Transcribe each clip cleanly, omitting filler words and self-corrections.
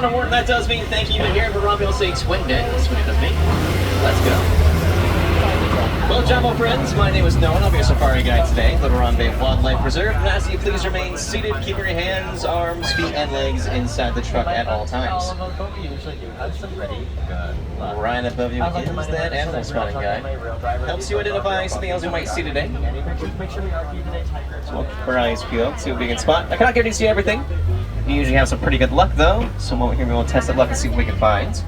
That does mean thank you to here at Harambe will say twin dead. That's what it does mean. Let's go. Well, Jumbo friends, my name is Noah. I'll be your safari guide today at the Harambe Wildlife Reserve. And as you please remain seated, keep your hands, arms, feet, and legs inside the truck at all times. Right above you is that animal spotting guide. Helps you identify something else you might see today. So we'll keep our eyes peeled, see what we can spot. I cannot guarantee to see everything. We usually have some pretty good luck though, so over here we will test that luck and see what we can find.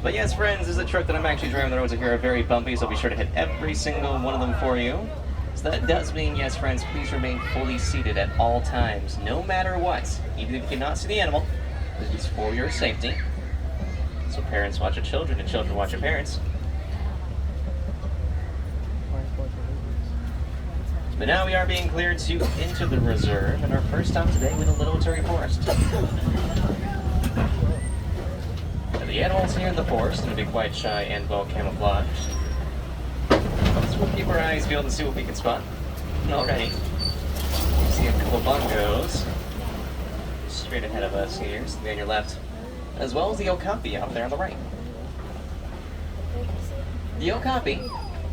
But yes, friends, this is a truck that I'm actually driving. The roads here are very bumpy, so I'll be sure to hit every single one of them for you. So that does mean, yes, friends, please remain fully seated at all times, no matter what. Even if you cannot see the animal, this is for your safety. So parents watch your children and children watch your parents. But now we are being cleared to enter the reserve, and our first stop today with a little Terry Forest. The animals here in the forest are going to be quite shy and well camouflaged. So we'll keep our eyes peeled and see what we can spot. Alrighty. See a couple bongos straight ahead of us here, so on your left, as well as the okapi out there on the right. The okapi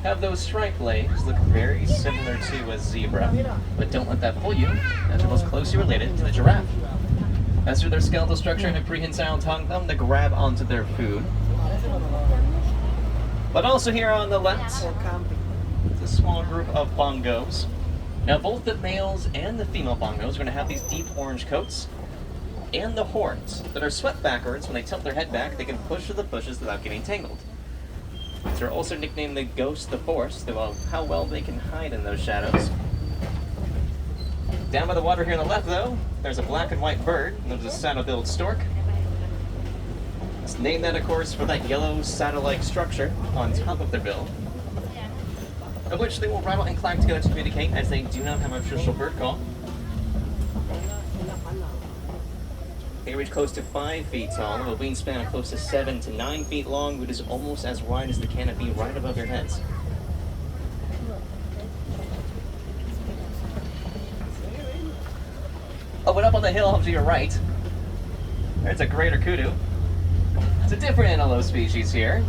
have those striped legs, look very similar to a zebra, but don't let that fool you, as they're most closely related to the giraffe. As to their skeletal structure and a prehensile tongue thumb to grab onto their food. But also here on the left, it's a small group of bongos. Now both the males and the female bongos are going to have these deep orange coats and the horns that are swept backwards. When they tilt their head back, they can push through the bushes without getting tangled. They're also nicknamed the ghosts of the forest, about how well they can hide in those shadows. Down by the water here on the left, though, there's a black and white bird, and there's a saddle-billed stork. Let's name that, of course, for that yellow saddle-like structure on top of their bill, of which they will rattle and clack together to communicate, as they do not have an official bird call. They reach close to 5 feet tall, with a wingspan of close to 7 to 9 feet long, which is almost as wide as the canopy right above your heads. Oh, and up on the hill off to your right, there's a greater kudu. It's a different antelope species here.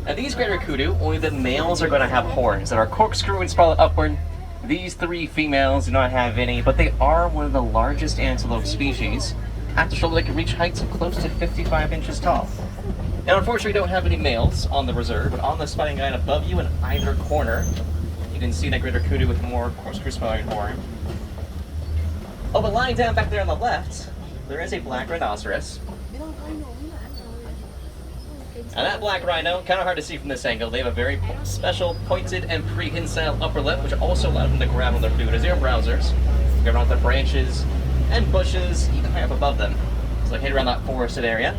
Now these greater kudu, only the males are going to have horns that are corkscrew and sprawled upward. These 3 females do not have any, but they are one of the largest antelope species. At the shoulder, they can reach heights of close to 55 inches tall. Now unfortunately, we don't have any males on the reserve, but on the spotting guide above you in either corner, you can see that greater kudu with more corkscrew sprawling horn. Oh, but lying down back there on the left, there is a black rhinoceros. Now that black rhino, kind of hard to see from this angle, they have a very special pointed and prehensile upper lip, which also allows them to grab on their food as they're browsers. Grab on the branches and bushes, even high up above them. So they hit around that forested area.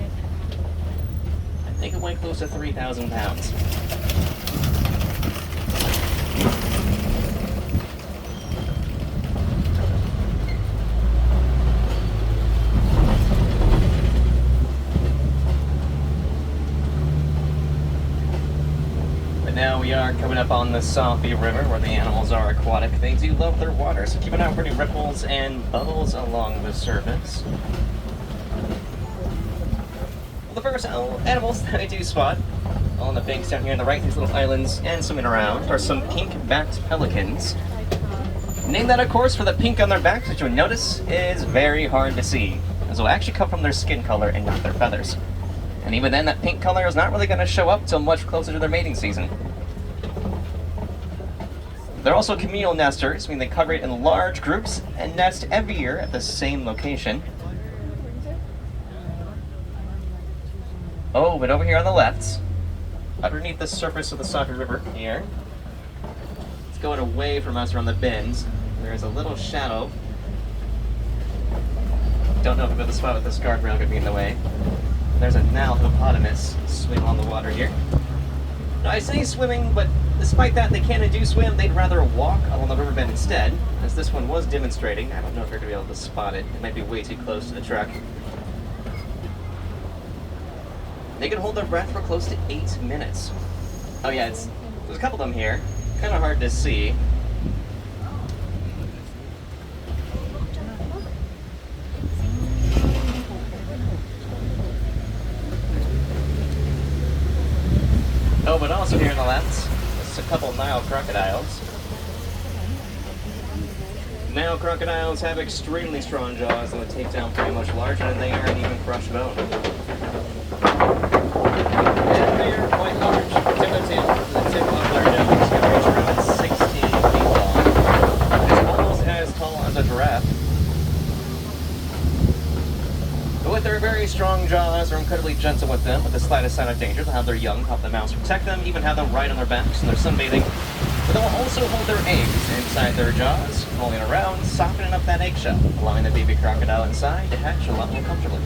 I think it went close to 3,000 pounds. Now we are coming up on the Safi River where the animals are aquatic. They do love their water, so keep an eye out for any ripples and bubbles along the surface. Well, the first animals that I do spot on the banks down here on the right, these little islands and swimming around, are some pink-backed pelicans. Name that, of course, for the pink on their backs, which you'll notice is very hard to see, as it will actually come from their skin color and not their feathers. And even then, that pink color is not really going to show up until much closer to their mating season. They're also communal nesters, meaning they congregate in large groups and nest every year at the same location. Oh, but over here on the left, underneath the surface of the Safi River here, it's going away from us around the bends. There's a little shadow. Don't know if I'm going to spot with this guardrail could be in the way. There's a now hippopotamus swimming on the water here. Now, I say swimming, but despite that, they can and do swim. They'd rather walk along the riverbed instead, as this one was demonstrating. I don't know if you're going to be able to spot it. It might be way too close to the truck. They can hold their breath for close to 8 minutes. Oh yeah, there's a couple of them here. kind of hard to see. Oh, but also here on the left, there's a couple Nile crocodiles. Nile crocodiles have extremely strong jaws that would take down pretty much larger than they are and even crush bone. And they are quite large. The tip of their nose can reach around 16 feet long. It's almost as tall as a giraffe. But with their very strong jaws, they're incredibly gentle with them. With the slightest sign of danger, they'll have their young help the mouse protect them, even have them right on their backs when they're sunbathing. But they'll also hold their eggs inside their jaws, rolling around, softening up that eggshell, allowing the baby crocodile inside to hatch a lot more comfortably.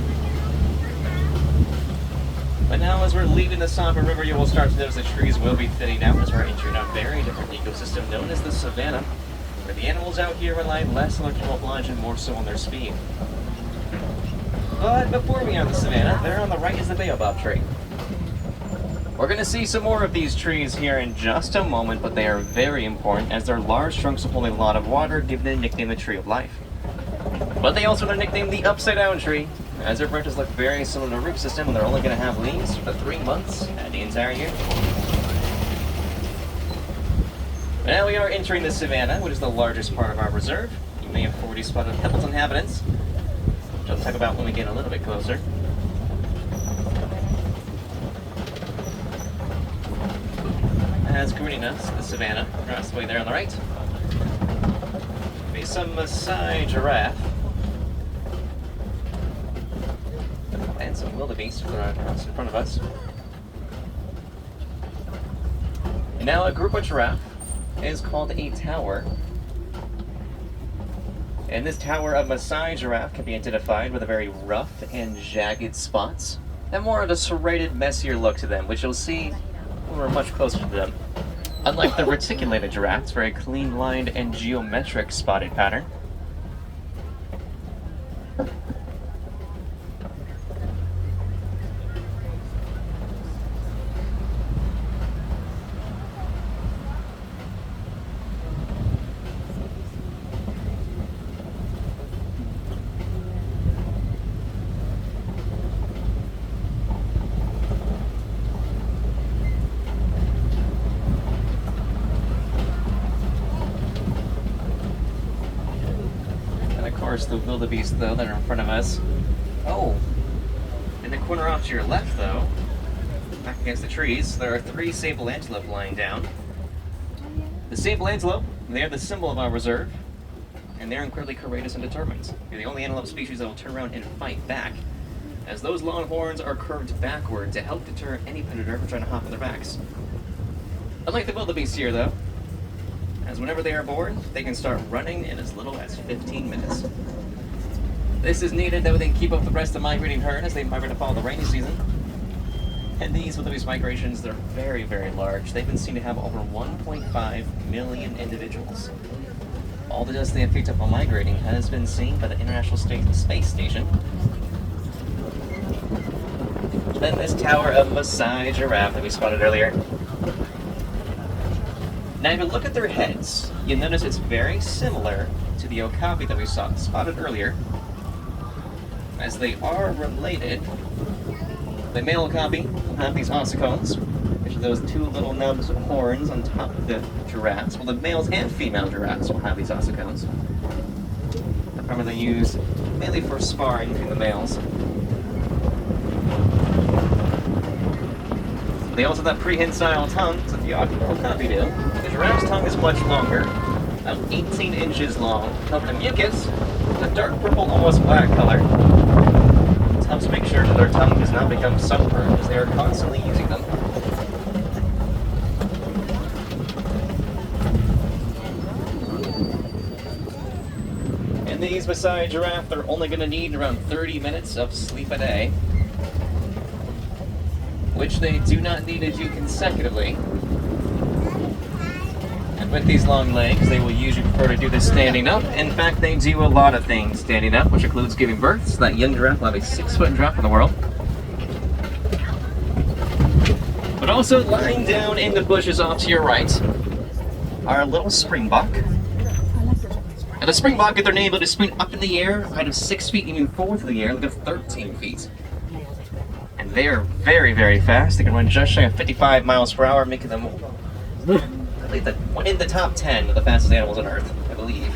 But now, as we're leaving the Samba River, you will start to notice the trees will be thinning out as we're entering a very different ecosystem known as the savanna, where the animals out here rely less on their camouflage and more so on their speed. But before we enter the savanna, there on the right is the baobab tree. We're going to see some more of these trees here in just a moment, but they are very important as their large trunks hold a lot of water, giving them the nickname the Tree of Life. But they also have the nickname the Upside Down Tree, as their branches look very similar to a root system, and they're only going to have leaves for 3 months at the entire year. But now we are entering the savanna, which is the largest part of our reserve. You may have already spotted Pebble's inhabitants, which I'll talk about when we get a little bit closer. As greeting us, the savanna, across the way there on the right, be some Maasai giraffe, and some wildebeest across in front of us. And now a group of giraffe is called a tower. And this tower of Maasai giraffe can be identified with a very rough and jagged spots, and more of a serrated, messier look to them, which you'll see when we're much closer to them. Unlike the reticulated giraffes, very clean-lined and geometric spotted pattern. The wildebeest, though, that are in front of us. Oh, in the corner off to your left, though, back against the trees, there are 3 sable antelope lying down. The sable antelope, they are the symbol of our reserve, and they're incredibly courageous and determined. They're the only antelope species that will turn around and fight back, as those long horns are curved backward to help deter any predator from trying to hop on their backs. Unlike the wildebeest here, though, as whenever they are bored, they can start running in as little as 15 minutes. This is needed that they keep up the rest of the migrating herd as they migrate to follow the rainy season. And these wildebeest migrations, they're very, very large. They've been seen to have over 1.5 million individuals. All the dust they have picked up while migrating has been seen by the International Space Station. Then this tower of Maasai giraffe that we spotted earlier. Now, if you look at their heads, you'll notice it's very similar to the okapi that we spotted earlier, as they are related. The male okapi will have these ossicones, which are those 2 little nubs of horns on top of the giraffes, while the males and female giraffes will have these ossicones. They're primarily used mainly for sparring between the males. They also have that prehensile tongue, so the okapi do. The giraffe's tongue is much longer, about 18 inches long. Covered in mucus, a dark purple, almost black color. It helps make sure that their tongue does not become sunburned, as they are constantly using them. And these Maasai giraffe, they're only going to need around 30 minutes of sleep a day, which they do not need to do consecutively. And with these long legs, they will usually prefer to do this standing up. In fact, they do a lot of things standing up, which includes giving birth. So that young giraffe will have a 6-foot giraffe in the world. But also lying down in the bushes off to your right, our little springbok. And the springbok get their name, but they sprint up in the air, height of 6 feet, even forward through the air, look at 13 feet. And they are very, very fast. They can run just shy of 55 miles per hour, making them I believe in the top 10 of the fastest animals on Earth, I believe.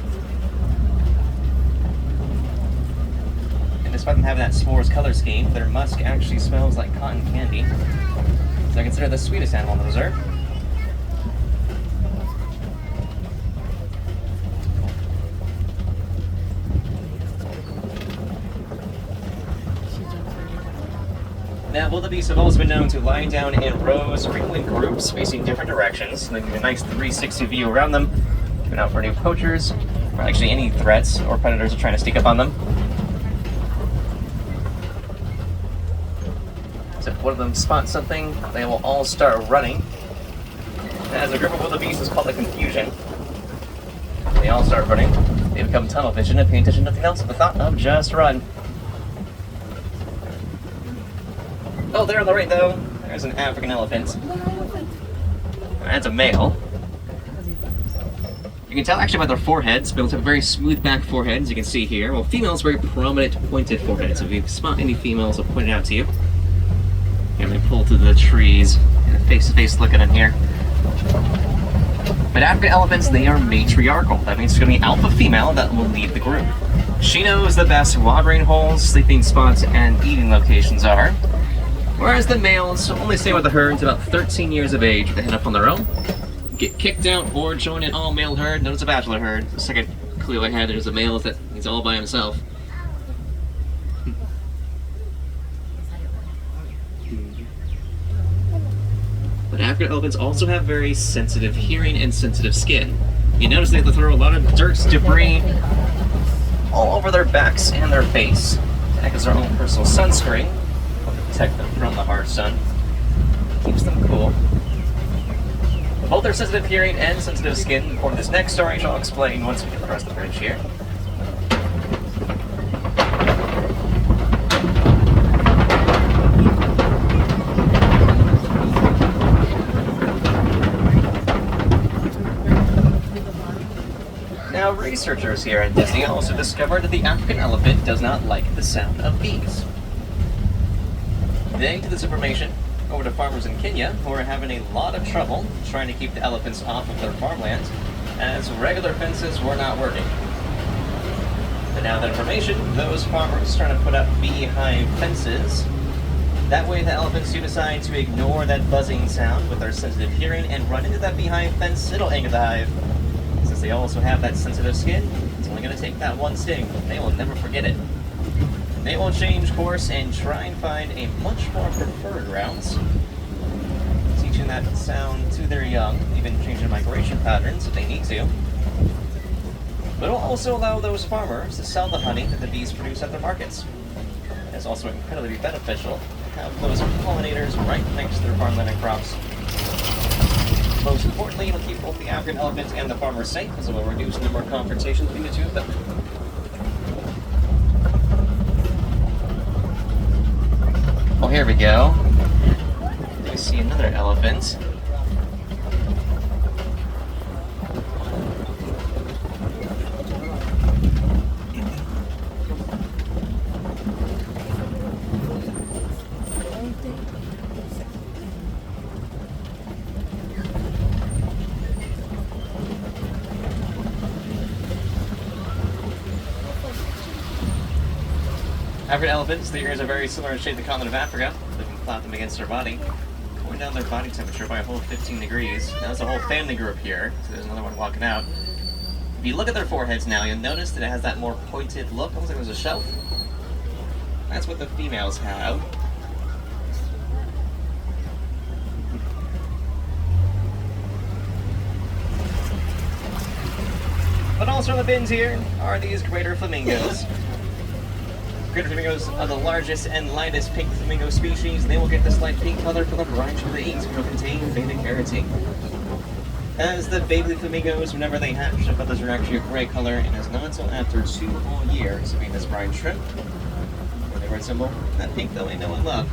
And despite them having that s'mores color scheme, their musk actually smells like cotton candy. So they're considered the sweetest animal in the reserve. Now, wildebeest have also been known to lie down in rows or even in groups facing different directions. And they give a nice 360 view around them, giving out for new poachers, or actually any threats or predators are trying to sneak up on them. So if one of them spots something, they will all start running. And as a group of wildebeest is called a confusion, they all start running. They become tunnel vision and pay attention to nothing else with the thought of just run. Oh, there on the right, though, there's an African elephant. That's a male. You can tell actually by their foreheads. Males have very smooth back foreheads, as you can see here. While females very prominent, pointed foreheads. So if you spot any females, I'll point it out to you. Here, let me pull through the trees. Face-to-face looking in here. But African elephants, they are matriarchal. That means there's going to be an alpha female that will lead the group. She knows the best watering holes, sleeping spots, and eating locations are. Whereas the males only stay with the herds about 13 years of age. They head up on their own, get kicked out, or join an all-male herd known as a bachelor herd. The second clue I had, there's a male that he's all by himself. But African elephants also have very sensitive hearing and sensitive skin. You notice they have to throw a lot of dirt, debris all over their backs and their face. To act as their own personal sunscreen. Protect them from the harsh sun. Keeps them cool. Both their sensitive hearing and sensitive skin, according to this next story, which I'll explain once we get across the bridge here. Now, researchers here at Disney also discovered that the African elephant does not like the sound of bees. They took this information over to farmers in Kenya who are having a lot of trouble trying to keep the elephants off of their farmlands, as regular fences were not working. But now that information, those farmers are trying to put up beehive fences. That way the elephants do decide to ignore that buzzing sound with their sensitive hearing and run into that beehive fence, it'll anger the hive. Since they also have that sensitive skin, it's only going to take that one sting. They will never forget it. They will change course and try and find a much more preferred route, teaching that sound to their young, even changing migration patterns if they need to. But it will also allow those farmers to sell the honey that the bees produce at their markets. It's also incredibly beneficial to have those pollinators right next to their farmland and crops. Most importantly, it'll keep both the African elephant and the farmers safe, as it will reduce the number of confrontations between the two of them. Well, here we go. We see another elephant. African elephants, their ears are very similar in shape to the continent of Africa. They can flap them against their body, cooling down their body temperature by a whole 15 degrees. Now there's a whole family group here, so there's another one walking out. If you look at their foreheads now, you'll notice that it has that more pointed look, almost like there's a shelf. That's what the females have. But also in the bins here are these greater flamingos. Greater flamingos are the largest and lightest pink flamingo species. They will get this light pink color for the variety they eat, which will contain beta-carotene. As the baby flamingos, whenever they hatch, their feathers are actually a gray color, and it's not until after 2 whole years of being this brine shrimp, where they resemble that pink that we know and love.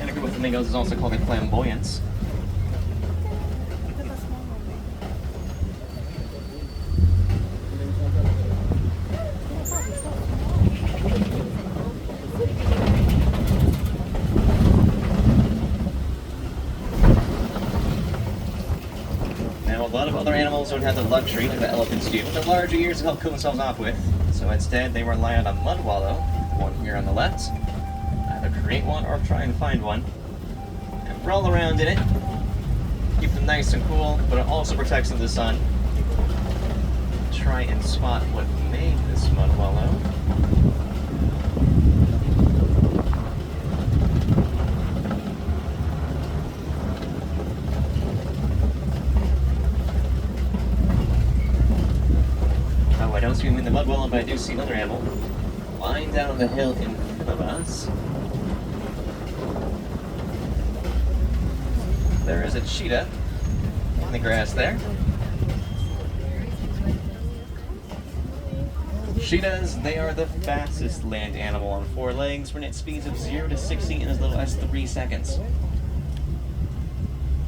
And a group of flamingos is also called a flamboyance. Now, a lot of other animals don't have the luxury that the elephants do, with the larger ears to help cool themselves off with. So instead, they rely on a mud wallow, one here on the left. Either create one or try and find one. And roll around in it. Keep them nice and cool, but it also protects them from the sun. Try and spot what made this mud wallow. Oh, I don't see him in the mud wallow, but I do see another animal lying down on the hill in front of us. There is a cheetah in the grass there. Cheetahs, they are the fastest land animal on four legs, running at speeds of 0 to 60 in as little as 3 seconds.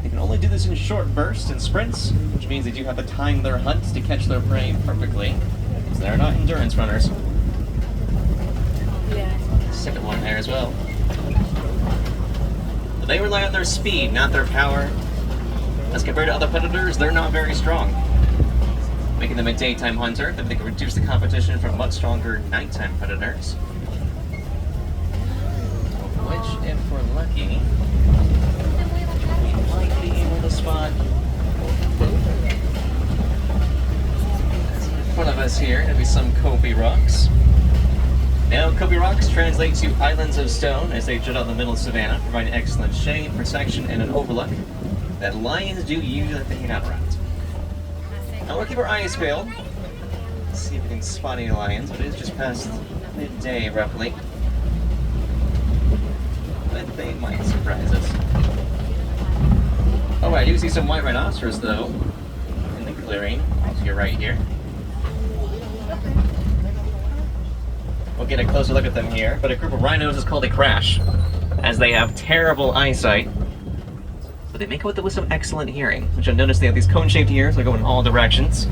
They can only do this in short bursts and sprints, which means they do have to time their hunts to catch their prey perfectly, because they're not endurance runners. Yeah. Second one there as well. But they rely on their speed, not their power. As compared to other predators, they're not very strong, making them a daytime hunter, but they can reduce the competition from much stronger nighttime predators. Which, if we're lucky, we might be able to spot. In front of us here, gonna be some Kobe rocks. Now, Kobe rocks translate to islands of stone as they jut out in the middle of savannah, providing excellent shade, protection, and an overlook that lions do usually like to hang out around. Now we'll keep our eyes peeled. See if we can spot any lions, but it is just past midday roughly. But they might surprise us. Oh, I do see some white rhinoceros though in the clearing to your right here. We'll get a closer look at them here, but a group of rhinos is called a crash, as they have terrible eyesight. But they make it with some excellent hearing, which I've noticed they have these cone-shaped ears that go in all directions.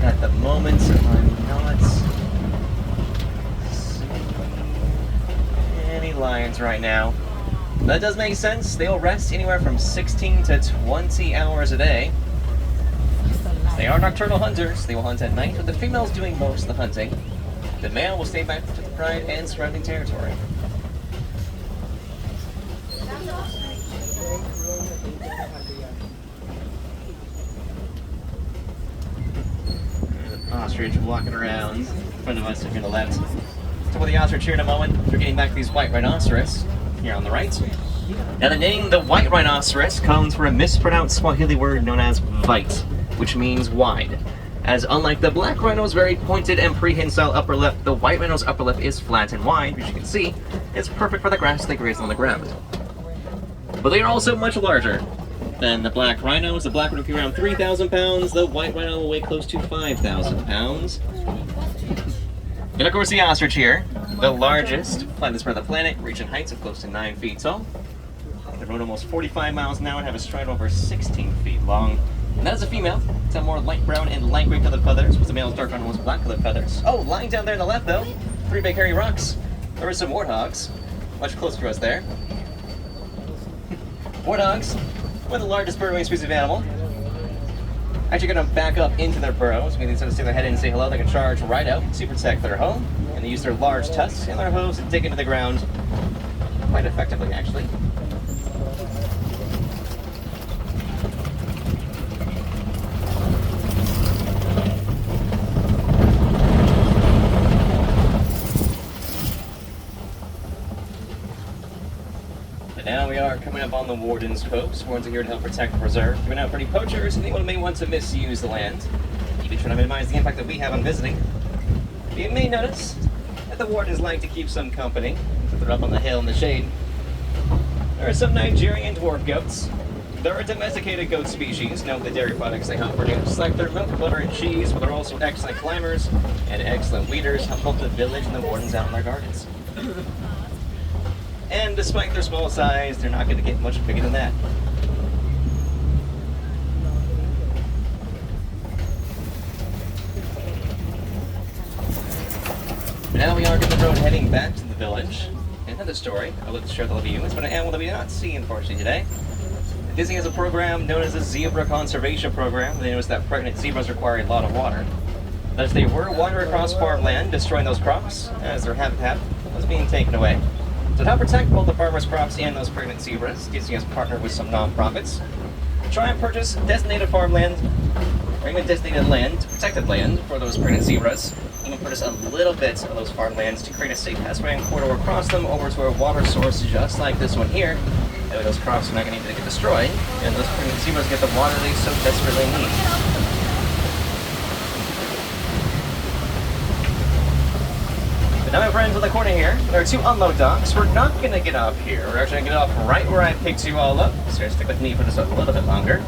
At the moment, I'm not seeing any lions right now. That does make sense. They'll rest anywhere from 16 to 20 hours a day. They are nocturnal hunters. They will hunt at night, with the females doing most of the hunting. The male will stay back to the pride and surrounding territory. Ostrich walking around in front of us here on the left. So with the ostrich here in a moment, we're getting back to these white rhinoceros here on the right. Now the name the white rhinoceros comes from a mispronounced Swahili word known as vite, which means wide. As unlike the black rhino's very pointed and prehensile upper lip, the white rhino's upper lip is flat and wide, which you can see is perfect for the grass they graze on the ground. But they are also much larger than the black rhinos. The black rhino can be around 3,000 pounds, the white rhino will weigh close to 5,000 pounds. And of course the ostrich here, the largest flightless bird on the planet, reaching heights of close to 9 feet tall. They run almost 45 miles an hour and have a stride over 16 feet long. And that is a female. It's got more light brown and light gray colored feathers, with the male's dark brown and almost black colored feathers. Oh, lying down there on the left though, 3 big hairy rocks. There are some warthogs, much closer to us there. Warthogs, one of the largest burrowing species of animal. Actually going to back up into their burrows, meaning instead of sticking their head in and say hello, they can charge right out to protect their home. And they use their large tusks and their hooves to dig into the ground quite effectively, actually. Now we are coming up on the Warden's Coast. Wardens are here to help protect the preserve, giving out for any poachers and anyone who may want to misuse the land, even trying to minimize the impact that we have on visiting. You may notice that the Wardens like to keep some company, so they're up on the hill in the shade. There are some Nigerian dwarf goats. They're a domesticated goat species, known for the dairy products they help produce, like their milk, butter, and cheese, but they're also excellent climbers and excellent weeders, help the village and the Wardens out in their gardens. And despite their small size, they're not going to get much bigger than that. Now we are on the road heading back to the village. And end the story. I would love to share the view. It's been an animal that we did not see, unfortunately, today. Disney has a program known as the Zebra Conservation Program. They noticed that pregnant zebras require a lot of water. As they were wandering across farmland, destroying those crops, as their habitat was being taken away. So to help protect both the farmers' crops and those pregnant zebras, Disney has partnered with some nonprofits to try and purchase designated farmland, or even designated land, protected land, for those pregnant zebras. Even purchase a little bit of those farmlands to create a safe pathway corridor across them over to a water source just like this one here. That way those crops are not going to get destroyed, and those pregnant zebras get the water they so desperately need. But now, my friends, in the corner here, there are 2 unload docks. We're not going to get off here. We're actually going to get off right where I picked you all up. So stick with me for just a little bit longer.